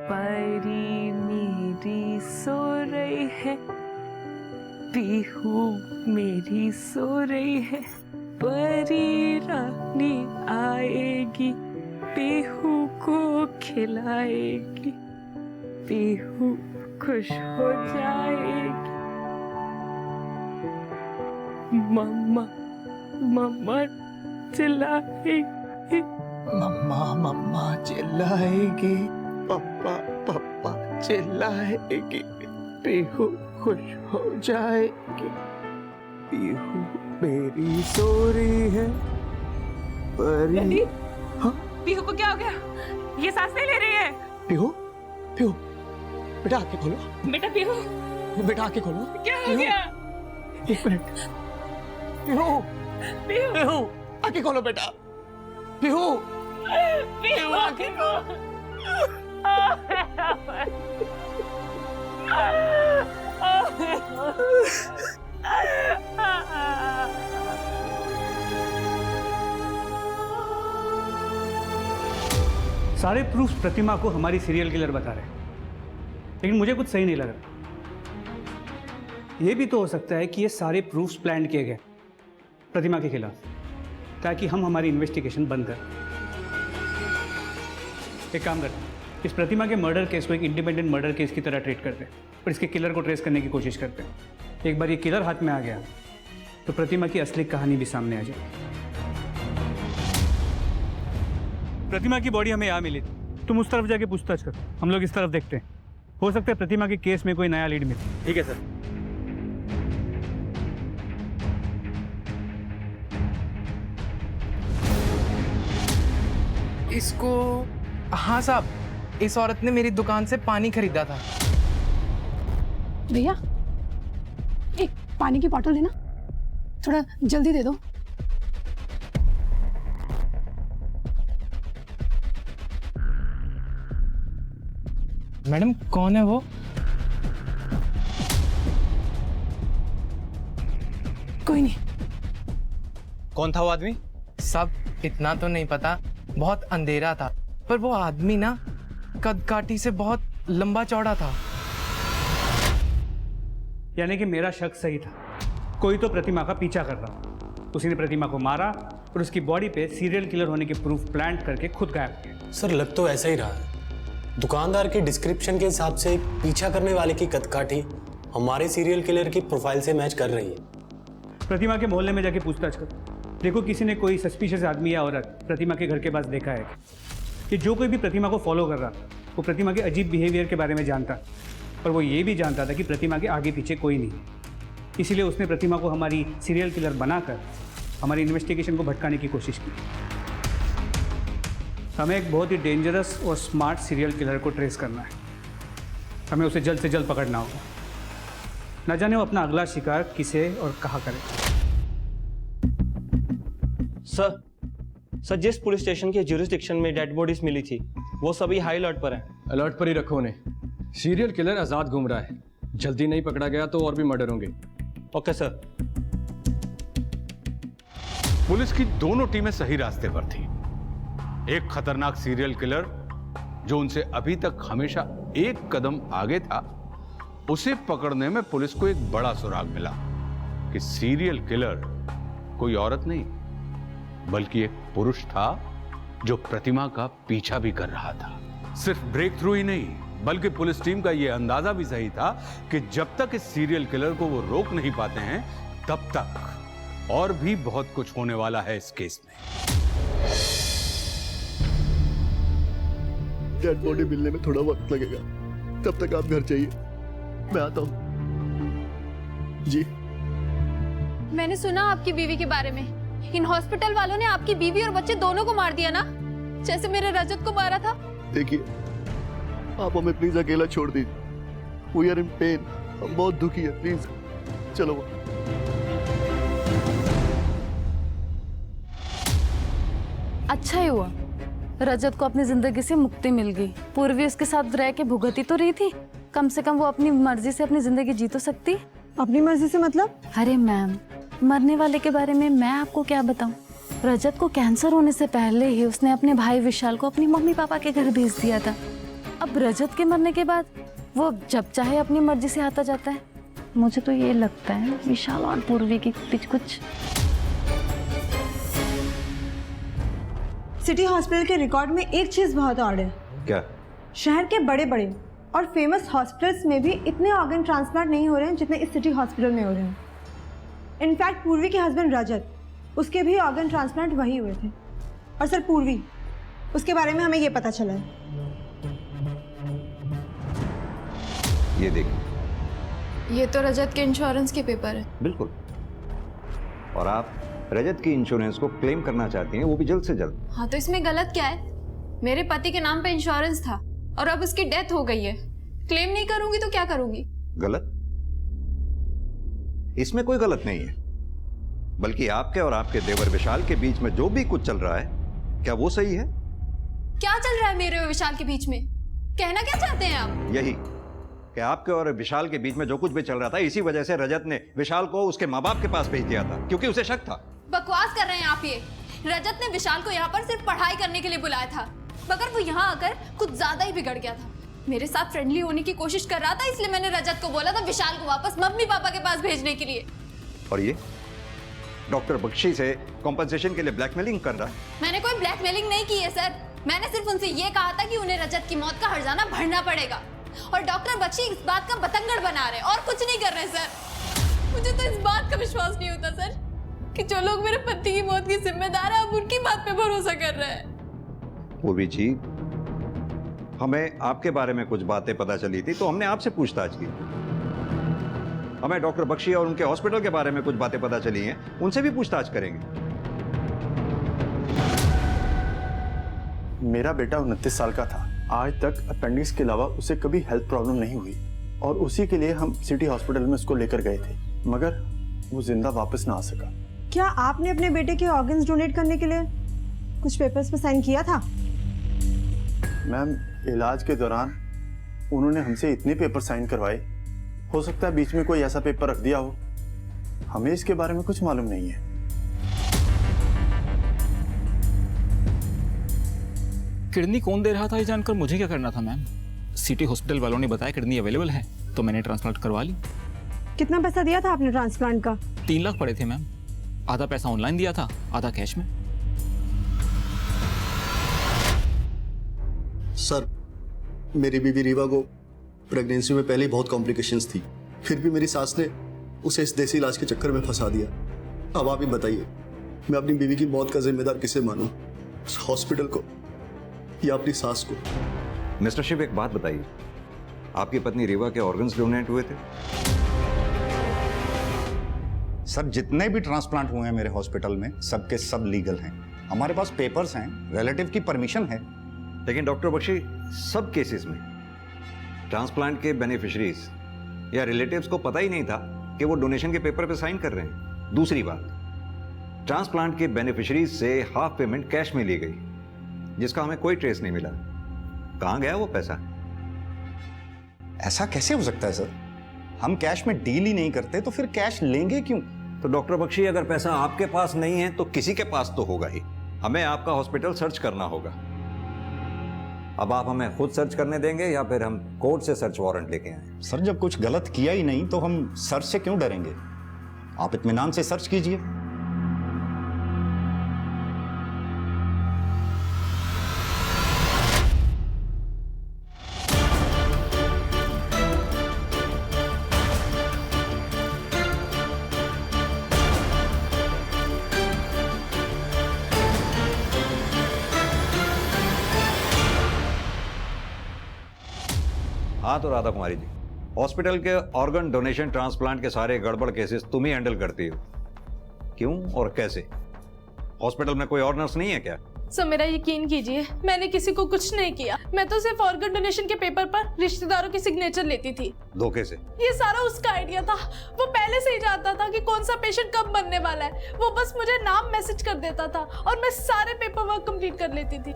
परी मेरी सो रही है, पीहू मेरी सो रही है, परी रानी आएगी, पीहू को खिलाएगी, पीहू खुश हो जाएगी। मम्मा मम्मा चिल्लाएगी, मम्मा मम्मा चिल्लाएगी, पापा पापा चिल्लाएगी, पीहू खुश हो जाएगी, पीहू मेरी सो रही है, परी। हाँ? पीहू को क्या हो गया? ये सांस नहीं ले रही है। पीहू पीहू बेटा आंखें खोलो। बेटा पीहू, बेटा आंखें खोलो। क्या हो गया? एक मिनट। पीहू पीहू आंखें खोलो बेटा। पीहू पीहू आंखें खोलो। सारे प्रूफ प्रतिमा को हमारी सीरियल किलर बता रहे हैं, लेकिन मुझे कुछ सही नहीं लग रहा। यह भी तो हो सकता है कि ये सारे प्रूफ्स प्लान किए गए प्रतिमा के खिलाफ, ताकि हम हमारी इन्वेस्टिगेशन बंद करें। एक काम करते हैं, इस प्रतिमा के मर्डर केस को एक इंडिपेंडेंट मर्डर केस की तरह ट्रीट करते हैं और इसके किलर को ट्रेस करने की कोशिश करते हैं। एक बार ये किलर हाथ में आ गया तो प्रतिमा की असली कहानी भी सामने आ जाए। प्रतिमा की बॉडी हमें यहाँ मिली थी, तुम उस तरफ जाके पूछताछ करो, हम लोग इस तरफ देखते हैं। हो सकता है प्रतिमा के केस में कोई नया लीड मिले। ठीक है सर। इसको, हाँ साहब, इस औरत ने मेरी दुकान से पानी खरीदा था। भैया एक पानी की बोतल देना, थोड़ा जल्दी दे दो। मैडम कौन है वो? कोई नहीं। कौन था वो आदमी? सब इतना तो नहीं पता, बहुत अंधेरा था, पर वो आदमी ना कद काठी से बहुत लंबा चौड़ा था। यानी कि मेरा शक सही था, कोई तो प्रतिमा का पीछा कर रहा, उसी ने प्रतिमा को मारा और उसकी बॉडी पे सीरियल किलर होने के प्रूफ प्लांट करके खुद गायब किया। सर लग तो ऐसा ही रहा है, दुकानदार की डिस्क्रिप्शन के हिसाब से पीछा करने वाले की कदकाठी हमारे सीरियल किलर की प्रोफाइल से मैच कर रही है। प्रतिमा के मोहल्ले में जाके पूछताछ करो, देखो किसी ने कोई सस्पिशियस आदमी या औरत प्रतिमा के घर के पास देखा है कि जो कोई भी प्रतिमा को फॉलो कर रहा था वो प्रतिमा के अजीब बिहेवियर के बारे में जानता, और वो ये भी जानता था कि प्रतिमा के आगे पीछे कोई नहीं। इसीलिए उसने प्रतिमा को हमारी सीरियल किलर बनाकर हमारी इन्वेस्टिगेशन को भटकाने की कोशिश की। हमें एक बहुत ही डेंजरस और स्मार्ट सीरियल किलर को ट्रेस करना है, हमें उसे जल्द से जल्द पकड़ना होगा। न जाने वो अपना अगला शिकार किसे और कहाँ करे। सर जिस पुलिस स्टेशन के ज्यूरिसडिक्शन में डेड बॉडीज मिली थी वो सभी हाई अलर्ट पर हैं। अलर्ट पर ही रखो उन्हें, सीरियल किलर आजाद घूम रहा है, जल्दी नहीं पकड़ा गया तो और भी मर्डर होंगे। Okay sir. पुलिस की दोनों टीमें सही रास्ते पर थी। एक खतरनाक सीरियल किलर जो उनसे अभी तक हमेशा एक कदम आगे था, उसे पकड़ने में पुलिस को एक बड़ा सुराग मिला कि सीरियल किलर कोई औरत नहीं बल्कि एक पुरुष था जो प्रतिमा का पीछा भी कर रहा था। सिर्फ ब्रेक थ्रू ही नहीं बल्कि पुलिस टीम का यह अंदाजा भी सही था कि जब तक इस सीरियल किलर को वो रोक नहीं पाते हैं तब तक और भी बहुत कुछ होने वाला है इस केस में। डेड बॉडी मिलने में थोड़ा वक्त लगेगा, तब तक आप घर जाइए, मैं आता हूँ। जी मैंने सुना आपकी बीवी के बारे में। इन हॉस्पिटल वालों ने आपकी बीवी और बच्चे दोनों को मार दिया ना, जैसे मेरे रजत को मारा था। देखिए, आप हमें प्लीज अकेला छोड़ दीजिए। वी आर इन पेन, हम बहुत दुखी है, प्लीज चलो। अच्छा ही हुआ रजत को अपनी जिंदगी से मुक्ति मिल गई। पूर्वी उसके साथ रह के भुगती तो रही थी, कम से कम वो अपनी मर्जी से अपनी जिंदगी जी तो सकती। अपनी मर्जी से मतलब? अरे मैम, मरने वाले के बारे में मैं आपको क्या बताऊं। रजत को कैंसर होने से पहले ही उसने अपने भाई विशाल को अपनी मम्मी पापा के घर भेज दिया था। अब रजत के मरने के बाद वो जब चाहे अपनी मर्जी से आता जाता है। मुझे तो ये लगता है विशाल और पूर्वी के बीच कुछ। सिटी हॉस्पिटल के रिकॉर्ड में एक चीज बहुत ऑड है। क्या? शहर के बड़े बड़े और फेमस हॉस्पिटल्स में भी इतने ऑर्गन ट्रांसप्लांट नहीं हो रहे हैं जितने इस सिटी हॉस्पिटल में हो रहे हैं। इनफैक्ट पूर्वी के हस्बैंड रजत, उसके भी ऑर्गन ट्रांसप्लांट वही हुए थे। और सर पूर्वी, उसके बारे में हमें ये पता चला है। ये देखिए, ये तो रजत के इंश्योरेंस के पेपर है। बिल्कुल। और आप रजत की इंश्योरेंस को क्लेम करना चाहती हैं, वो भी जल्द से जल्द। हाँ तो इसमें गलत क्या है? मेरे पति के नाम पे इंश्योरेंस था और अब उसकी डेथ हो गई है। क्लेम नहीं करूंगी तो क्या करूंगी? गलत? इसमें कोई गलत नहीं है, बल्कि आपके और आपके देवर विशाल के बीच में जो भी कुछ चल रहा है, क्या वो सही है? क्या चल रहा है मेरे और विशाल के बीच में? कहना क्या चाहते हैं आप? यही कि आपके और विशाल के बीच में जो कुछ भी चल रहा था, इसी वजह से रजत ने विशाल को उसके माँ बाप के पास भेज दिया था, क्योंकि उसे शक था। बकवास कर रहे हैं आप ये। रजत ने विशाल को यहाँ पर सिर्फ पढ़ाई करने के लिए बुलाया था, मगर वो यहाँ आकर कुछ ज्यादा ही बिगड़ गया था। मेरे साथ फ्रेंडली होने की कोशिश कर रहा था, इसलिए मैंने रजत को बोला था विशाल को वापस मम्मी पापा के पास भेजने के लिए। और ये डॉक्टर बख्शी से कॉम्पनसेशन के लिए ब्लैकमेलिंग कर रहा है। मैंने कोई ब्लैकमेलिंग नहीं की है सर। मैंने सिर्फ उनसे ये कहा था कि उन्हें रजत की मौत का हर्जाना भरना पड़ेगा, और डॉक्टर बख्शी इस बात का बतंगड़ बना रहे और कुछ नहीं कर रहे सर। मुझे तो इस बात का विश्वास नहीं होता सर कि जो लोग मेरे पति की मौत की जिम्मेदार है, अब उनकी बात पे भरोसा कर रहे हैं। पूर्वी जी, हमें आपके बारे में कुछ बातें पता चली थी तो हमने आपसे पूछताछ की। हमें डॉक्टर बख्शी और उनके हॉस्पिटल के बारे में कुछ बातें पता चली हैं, उनसे भी पूछताछ करेंगे। मेरा बेटा 29 साल का था। आज तक अपेंडिक्स के अलावा उसे कभी हेल्थ प्रॉब्लम नहीं हुई, और उसी के लिए हम सिटी हॉस्पिटल में उसको लेकर गए थे, मगर वो जिंदा वापस ना आ सका। क्या आपने अपने बेटे के ऑर्गन्स डोनेट करने के लिए कुछ पेपर्स पे साइन किया था? मैम, इलाज के दौरान उन्होंने हमसे इतने पेपर साइन करवाए, हो सकता है बीच में कोई ऐसा पेपर रख दिया हो। हमें इसके बारे में कुछ मालूम नहीं है। किडनी कौन दे रहा था ये जानकर मुझे क्या करना था मैम? सिटी हॉस्पिटल वालों ने बताया किडनी अवेलेबल है, तो मैंने ट्रांसप्लांट करवा ली। कितना पैसा दिया था आपने ट्रांसप्लांट का? 3 लाख पड़े थे मैम। आधा पैसा ऑनलाइन दिया था, आधा कैश में। सर, मेरी बीवी रीवा को प्रेगनेंसी में पहले ही बहुत कॉम्प्लिकेशंस थी, फिर भी मेरी सास ने उसे इस देसी इलाज के चक्कर में फंसा दिया। अब आप ही बताइए, मैं अपनी बीवी की मौत का जिम्मेदार किसे मानूं? हॉस्पिटल को या अपनी सास को? मिस्टर शिव, एक बात बताइए, आपकी पत्नी रीवा के ऑर्गन्स डोनेट हुए थे? सर, जितने भी ट्रांसप्लांट हुए हैं मेरे हॉस्पिटल में, सबके सब लीगल हैं। हमारे पास पेपर्स हैं, रिलेटिव की परमिशन है। लेकिन डॉक्टर बख्शी, सब केसेस में ट्रांसप्लांट के बेनिफिशरीज या रिलेटिव्स को पता ही नहीं था कि वो डोनेशन के पेपर पे साइन कर रहे हैं। दूसरी बात, ट्रांसप्लांट के बेनिफिशरीज से हाफ पेमेंट कैश में ली गई, जिसका हमें कोई ट्रेस नहीं मिला। कहां गया वो पैसा? ऐसा कैसे हो सकता है सर? हम कैश में डील ही नहीं करते, तो फिर कैश लेंगे क्यों? तो तो डॉक्टर बख्शी, अगर पैसा आपके पास नहीं है तो किसी के पास तो होगा ही। हमें आपका हॉस्पिटल सर्च करना होगा। अब आप हमें खुद सर्च करने देंगे या फिर हम कोर्ट से सर्च वारंट लेके आए? सर, जब कुछ गलत किया ही नहीं तो हम सर्च से क्यों डरेंगे? आप इत्मीनान से सर्च कीजिए। हाँ तो राधा कुमारी जी, हॉस्पिटल के ऑर्गन डोनेशन ट्रांसप्लांट के सारे गड़बड़ केसेस तुम ही हैंडल करती हो, क्यों और कैसे? हॉस्पिटल में कोई और नर्स नहीं है क्या? सर मेरा यकीन कीजिए, मैंने किसी को कुछ नहीं किया। मैं तो सिर्फ ऑर्गन डोनेशन के पेपर पर रिश्तेदारों की सिग्नेचर लेती थी। धोखे से? ये सारा उसका आइडिया था। वो पहले से ही जानता था कि कौन सा पेशेंट कब बनने वाला है। वो बस मुझे नाम मैसेज कर देता था और मैं सारे पेपर वर्क कंप्लीट कर लेती थी।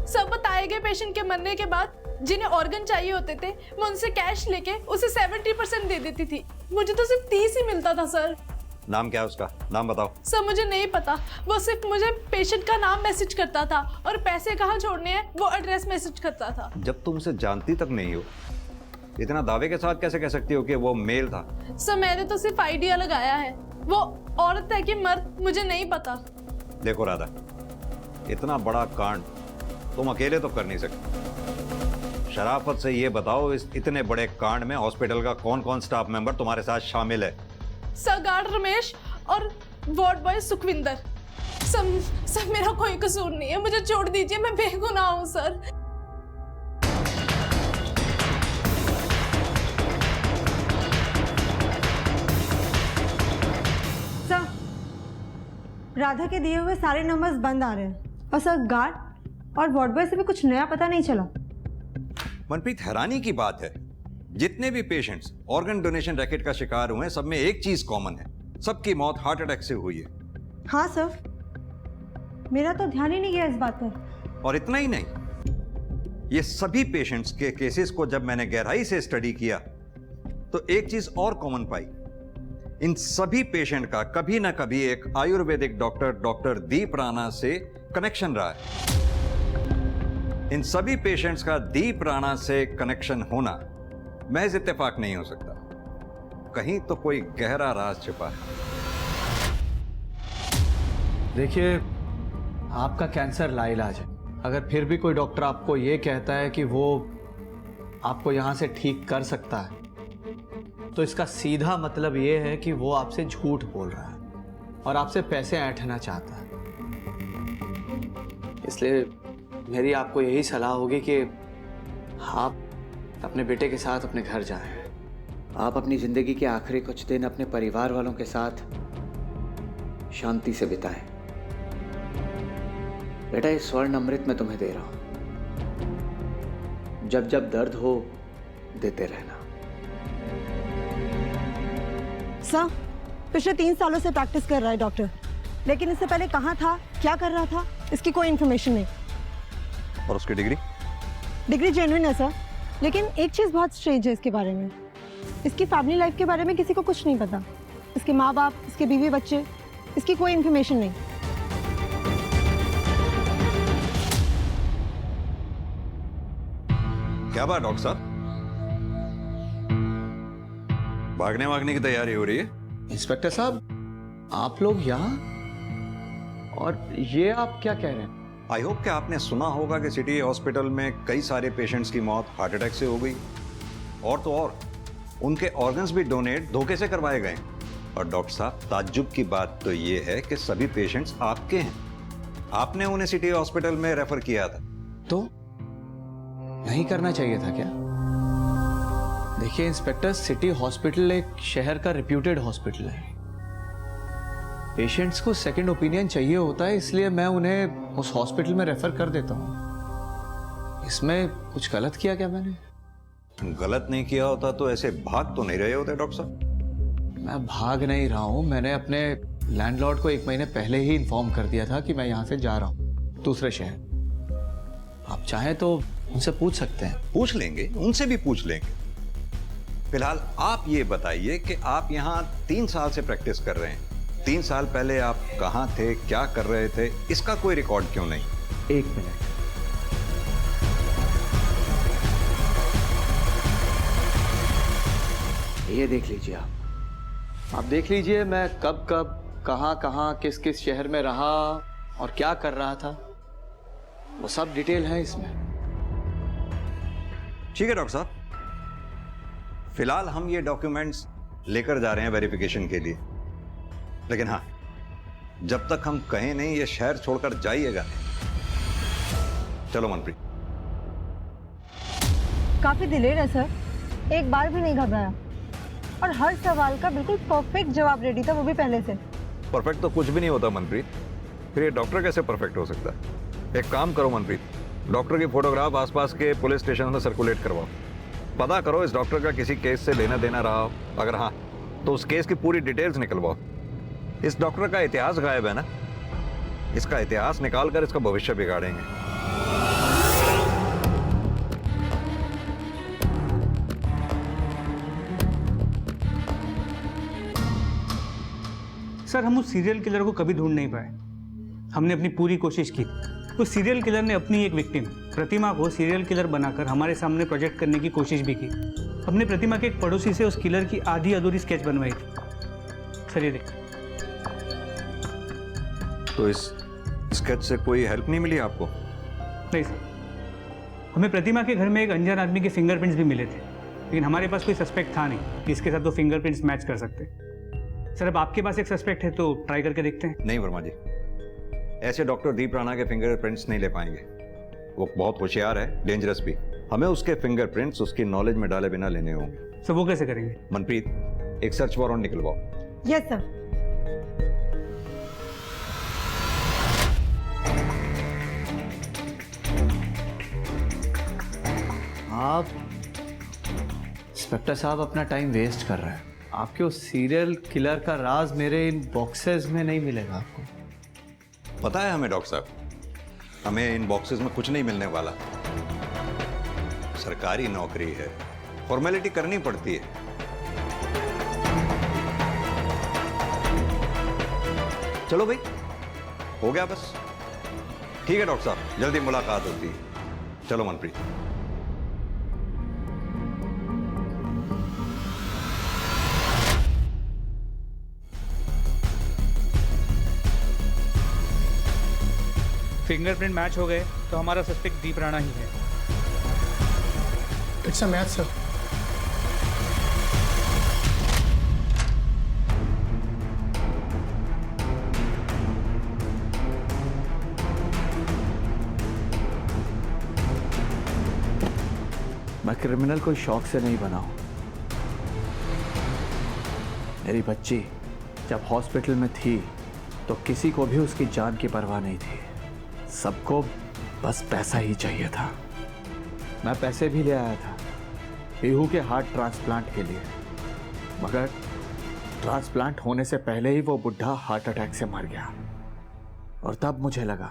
सब बताए गए पेशेंट के मरने के बाद जिन्हें ऑर्गन चाहिए होते थे, मैं उनसे कैश लेके उसे 70% दे देती थी। मुझे तो सिर्फ 30 ही मिलता था सर। नाम क्या है उसका? नाम बताओ। सर मुझे नहीं पता, वो सिर्फ मुझे पेशेंट का नाम मैसेज करता था और पैसे कहाँ छोड़ने हैं वो एड्रेस मैसेज करता था। जब तुम उसे जानती तक नहीं हो, इतना दावे के साथ कैसे कह सकती हो कि वो मेल था? सर मैंने तो सिर्फ आइडिया लगाया है। वो औरत है कि मर्द मुझे नहीं पता। देखो राधा, इतना बड़ा कांड तुम अकेले तो कर नहीं सकते। शराफत से ये बताओ, इस इतने बड़े कांड में हॉस्पिटल का कौन कौन स्टाफ मेंबर तुम्हारे साथ शामिल है? सर गार्ड रमेश और वार्ड बॉय सुखविंदर। सर मेरा कोई कसूर नहीं है, मुझे छोड़ दीजिए, मैं बेगुनाह हूँ सर। सर, राधा के दिए हुए सारे नंबर्स बंद आ रहे हैं और सर गार्ड और वार्ड बॉय से भी कुछ नया पता नहीं चला। मनप्रीत, हैरानी की बात है, जितने भी पेशेंट्स ऑर्गन डोनेशन रैकेट का शिकार हुए, सब में एक चीज कॉमन है, सबकी मौत हार्ट अटैक से हुई है। हाँ सर, मेरा तो ध्यान ही नहीं गया इस बात पर। और इतना ही नहीं, ये सभी पेशेंट्स के केसेस को जब मैंने गहराई से स्टडी किया तो एक चीज और कॉमन पाई। इन सभी पेशेंट का कभी ना कभी एक आयुर्वेदिक डॉक्टर दीप राणा से कनेक्शन रहा है। इन सभी पेशेंट्स का दीप राणा से कनेक्शन होना महज इत्तेफाक नहीं हो सकता, कहीं तो कोई गहरा राज छिपा है। देखिए, आपका कैंसर लाइलाज है। अगर फिर भी कोई डॉक्टर आपको ये कहता है कि वो आपको यहां से ठीक कर सकता है, तो इसका सीधा मतलब ये है कि वो आपसे झूठ बोल रहा है और आपसे पैसे ऐंठना चाहता है। इसलिए मेरी आपको यही सलाह होगी कि आप अपने बेटे के साथ अपने घर जाएं। आप अपनी जिंदगी के आखिरी कुछ दिन अपने परिवार वालों के साथ शांति से बिताएं। बेटा, इस स्वर्ण अमृत मैं तुम्हें दे रहा हूं, जब जब दर्द हो देते रहना। सर, पिछले 3 सालों से प्रैक्टिस कर रहा है डॉक्टर, लेकिन इससे पहले कहाँ था, क्या कर रहा था, इसकी कोई इन्फॉर्मेशन नहीं। और उसकी डिग्री जेन्युइन है सर, लेकिन एक चीज़ बहुत स्ट्रेंज है इसके बारे में। इसकी फैमिली लाइफ के बारे में किसी को कुछ नहीं पता। इसके माँ बाप, इसके बीवी बच्चे, इसकी कोई इन्फॉर्मेशन नहीं। क्या बात डॉक्टर साहब, भागने की तैयारी हो रही है? इंस्पेक्टर साहब, आप लोग यहाँ, और ये आप क्या कह रहे हैं? आई होप कि आपने सुना होगा कि सिटी हॉस्पिटल में कई सारे पेशेंट्स की मौत हार्ट अटैक से हो गई, और तो और उनके ऑर्गन्स भी डोनेट धोखे से करवाए गए। और डॉक्टर साहब, ताज्जुब की बात तो ये है कि सभी पेशेंट्स आपके हैं, आपने उन्हें सिटी हॉस्पिटल में रेफर किया था। तो नहीं करना चाहिए था क्या? देखिए इंस्पेक्टर, सिटी हॉस्पिटल एक शहर का रिप्यूटेड हॉस्पिटल है। पेशेंट्स को सेकंड ओपिनियन चाहिए होता है, इसलिए मैं उन्हें उस हॉस्पिटल में रेफर कर देता हूँ। इसमें कुछ गलत किया क्या मैंने? गलत नहीं किया होता तो ऐसे भाग तो नहीं रहे होते डॉक्टर साहब। मैं भाग नहीं रहा हूँ, मैंने अपने लैंडलॉर्ड को 1 महीने पहले ही इन्फॉर्म कर दिया था कि मैं यहाँ से जा रहा हूँ दूसरे शहर। आप चाहें तो उनसे पूछ सकते हैं। पूछ लेंगे, उनसे भी पूछ लेंगे। फिलहाल आप ये बताइए कि आप यहाँ 3 साल से प्रैक्टिस कर रहे हैं, 3 साल पहले आप कहाँ थे, क्या कर रहे थे, इसका कोई रिकॉर्ड क्यों नहीं? 1 मिनट। ये देख लीजिए आप देख लीजिए मैं कब कब कहाँ किस किस शहर में रहा और क्या कर रहा था, वो सब डिटेल है इसमें। ठीक है डॉक्टर साहब, फिलहाल हम ये डॉक्यूमेंट्स लेकर जा रहे हैं वेरिफिकेशन के लिए, लेकिन हाँ, जब तक हम कहें नहीं ये शहर छोड़कर जाइएगा। चलो मनप्रीत। काफी दिलेर है सर, एक बार भी नहीं घबराया और हर सवाल का बिल्कुल परफेक्ट जवाब रेडी था, वो भी पहले से। परफेक्ट तो कुछ भी नहीं होता मनप्रीत, फिर ये डॉक्टर कैसे परफेक्ट हो सकता है? एक काम करो मनप्रीत, डॉक्टर की फोटोग्राफ आसपास के पुलिस स्टेशन में सर्कुलेट करवाओ, पता करो इस डॉक्टर का किसी केस से लेना देना रहा हो, अगर हाँ तो उस केस की पूरी डिटेल्स निकलवाओ। इस डॉक्टर का इतिहास गायब है ना, इसका इतिहास निकाल कर इसका भविष्य बिगाड़ेंगे। सर हम उस सीरियल किलर को कभी ढूंढ नहीं पाए। हमने अपनी पूरी कोशिश की। उस सीरियल किलर ने अपनी एक विक्टिम प्रतिमा को सीरियल किलर बनाकर हमारे सामने प्रोजेक्ट करने की कोशिश भी की। हमने प्रतिमा के एक पड़ोसी से उस किलर की आधी अधूरी स्केच बनवाई थी। सर ये देखिए। तो इस स्केच से कोई हेल्प नहीं मिली आपको? नहीं सर, हमें प्रतिमा के घर में एक अनजान आदमी के फिंगरप्रिंट्स भी मिले थे, लेकिन हमारे पास कोई सस्पेक्ट था नहीं कि इसके साथ वो फिंगरप्रिंट्स मैच कर सकते। सर अब आपके पास एक सस्पेक्ट है तो ट्राई करके देखते हैं। नहीं वर्मा जी, ऐसे डॉक्टर दीप राणा के फिंगरप्रिंट्स नहीं ले पाएंगे। वो बहुत होशियार है, डेंजरस भी। हमें उसके फिंगरप्रिंट्स उसकी नॉलेज में डाले बिना लेने होंगे। सर वो कैसे करेंगे? मनप्रीत, एक सर्च वारंट निकलवाओ। Yes sir. आप इंस्पेक्टर साहब अपना टाइम वेस्ट कर रहे हैं। आपके उस सीरियल किलर का राज मेरे इन बॉक्सेस में नहीं मिलेगा आपको। पता है हमें डॉक्टर साहब, हमें इन बॉक्सेस में कुछ नहीं मिलने वाला। सरकारी नौकरी है, फॉर्मेलिटी करनी पड़ती है। चलो भाई, हो गया बस। ठीक है डॉक्टर साहब, जल्दी मुलाकात होती है। चलो मनप्रीत। फिंगरप्रिंट मैच हो गए तो हमारा सस्पेक्ट दीप राणा ही है। It's a match sir. मैं क्रिमिनल कोई शौक से नहीं बना हूं। मेरी बच्ची जब हॉस्पिटल में थी तो किसी को भी उसकी जान की परवाह नहीं थी। सबको बस पैसा ही चाहिए था। मैं पैसे भी ले आया था पीहू के हार्ट ट्रांसप्लांट के लिए, मगर ट्रांसप्लांट होने से पहले ही वो बुढ़ा हार्ट अटैक से मर गया। और तब मुझे लगा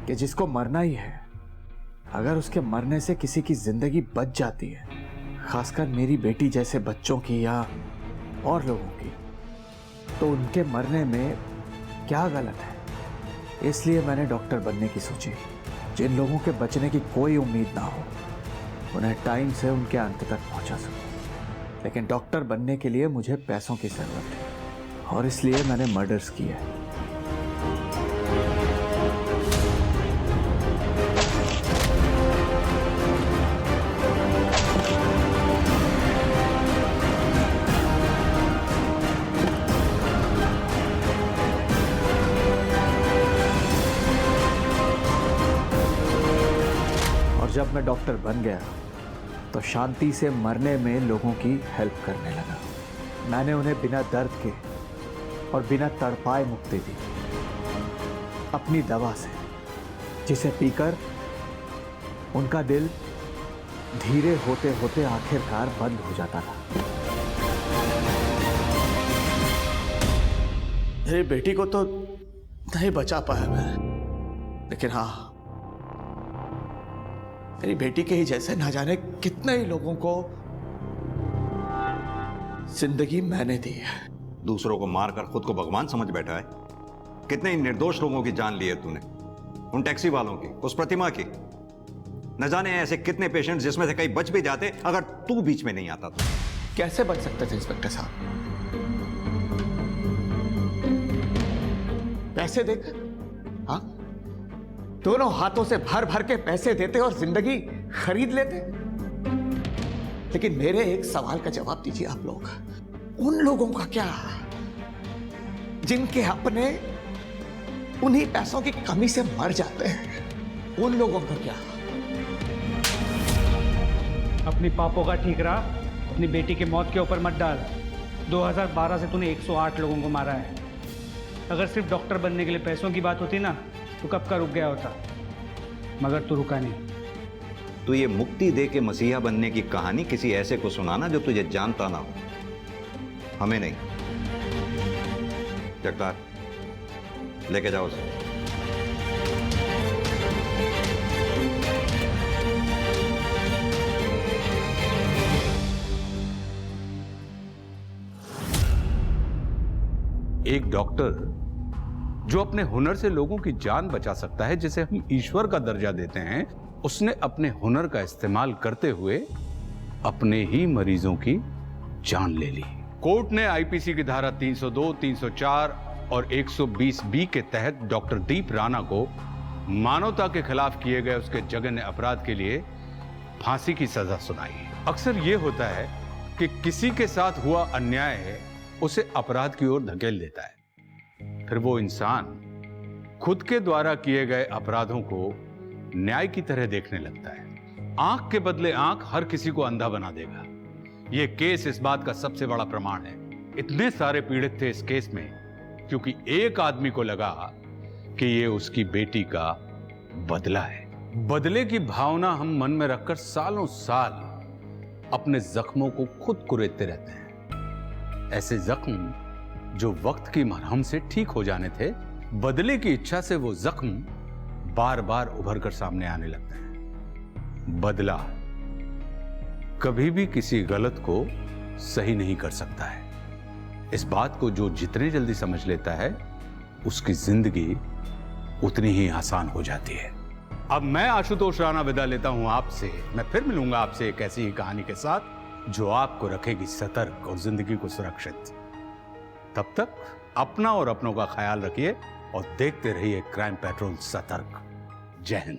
कि जिसको मरना ही है, अगर उसके मरने से किसी की जिंदगी बच जाती है, खासकर मेरी बेटी जैसे बच्चों की या और लोगों की, तो उनके मरने में क्या गलत है। इसलिए मैंने डॉक्टर बनने की सोची। जिन लोगों के बचने की कोई उम्मीद ना हो, उन्हें टाइम से उनके अंत तक पहुंचा सकूं। लेकिन डॉक्टर बनने के लिए मुझे पैसों की जरूरत है, और इसलिए मैंने मर्डर्स किए। जब मैं डॉक्टर बन गया तो शांति से मरने में लोगों की हेल्प करने लगा। मैंने उन्हें बिना दर्द के और बिना तड़पाए मुक्ति दी, अपनी दवा से, जिसे पीकर उनका दिल धीरे होते होते आखिरकार बंद हो जाता था। मेरी बेटी को तो नहीं बचा पाया मैं, लेकिन हाँ, मेरी बेटी के ही जैसे ना जाने कितने ही लोगों को जिंदगी मैंने दी है। दूसरों को मारकर खुद को भगवान समझ बैठा है। कितने ही निर्दोष लोगों की जान ली है तूने, उन टैक्सी वालों की, उस प्रतिमा की। न जाने ऐसे कितने पेशेंट्स जिसमें से कई बच भी जाते अगर तू बीच में नहीं आता तो। कैसे बच सकते थे इंस्पेक्टर साहब? पैसे देकर, हाँ, दोनों हाथों से भर भर के पैसे देते और जिंदगी खरीद लेते। लेकिन मेरे एक सवाल का जवाब दीजिए आप लोग, उन लोगों का क्या जिनके अपने उन्हीं पैसों की कमी से मर जाते हैं? उन लोगों का क्या? अपनी पापों का ठीक रहा, अपनी बेटी की मौत के ऊपर मत डाल। 2012 से तूने 108 लोगों को मारा है। अगर सिर्फ डॉक्टर बनने के लिए पैसों की बात होती ना तो कब का रुक गया होता, मगर तू रुका नहीं। तो ये मुक्ति दे के मसीहा बनने की कहानी किसी ऐसे को सुनाना जो तुझे जानता ना हो, हमें नहीं। जगतार, लेके जाओ उसे। एक डॉक्टर जो अपने हुनर से लोगों की जान बचा सकता है, जिसे हम ईश्वर का दर्जा देते हैं, उसने अपने हुनर का इस्तेमाल करते हुए अपने ही मरीजों की जान ले ली। कोर्ट ने आईपीसी की धारा 302, 304 और 120B के तहत डॉक्टर दीप राणा को मानवता के खिलाफ किए गए उसके जघन्य अपराध के लिए फांसी की सजा सुनाई। अक्सर यह होता है कि किसी के साथ हुआ अन्याय उसे अपराध की ओर धकेल देता है, फिर वो इंसान खुद के द्वारा किए गए अपराधों को न्याय की तरह देखने लगता है। आंख के बदले आंख हर किसी को अंधा बना देगा। यह केस इस बात का सबसे बड़ा प्रमाण है। इतने सारे पीड़ित थे इस केस में क्योंकि एक आदमी को लगा कि यह उसकी बेटी का बदला है। बदले की भावना हम मन में रखकर सालों साल अपने जख्मों को खुद कुरेदते रहते हैं। ऐसे जख्म जो वक्त की मरहम से ठीक हो जाने थे, बदले की इच्छा से वो जख्म बार बार उभर कर सामने आने लगते हैं। बदला कभी भी किसी गलत को सही नहीं कर सकता है। इस बात को जो जितने जल्दी समझ लेता है, उसकी जिंदगी उतनी ही आसान हो जाती है। अब मैं आशुतोष राणा विदा लेता हूं आपसे। मैं फिर मिलूंगा आपसे एक ऐसी ही कहानी के साथ जो आपको रखेगी सतर्क और जिंदगी को सुरक्षित। तब तक अपना और अपनों का ख्याल रखिए और देखते रहिए क्राइम पेट्रोल सतर्क। जय हिंद।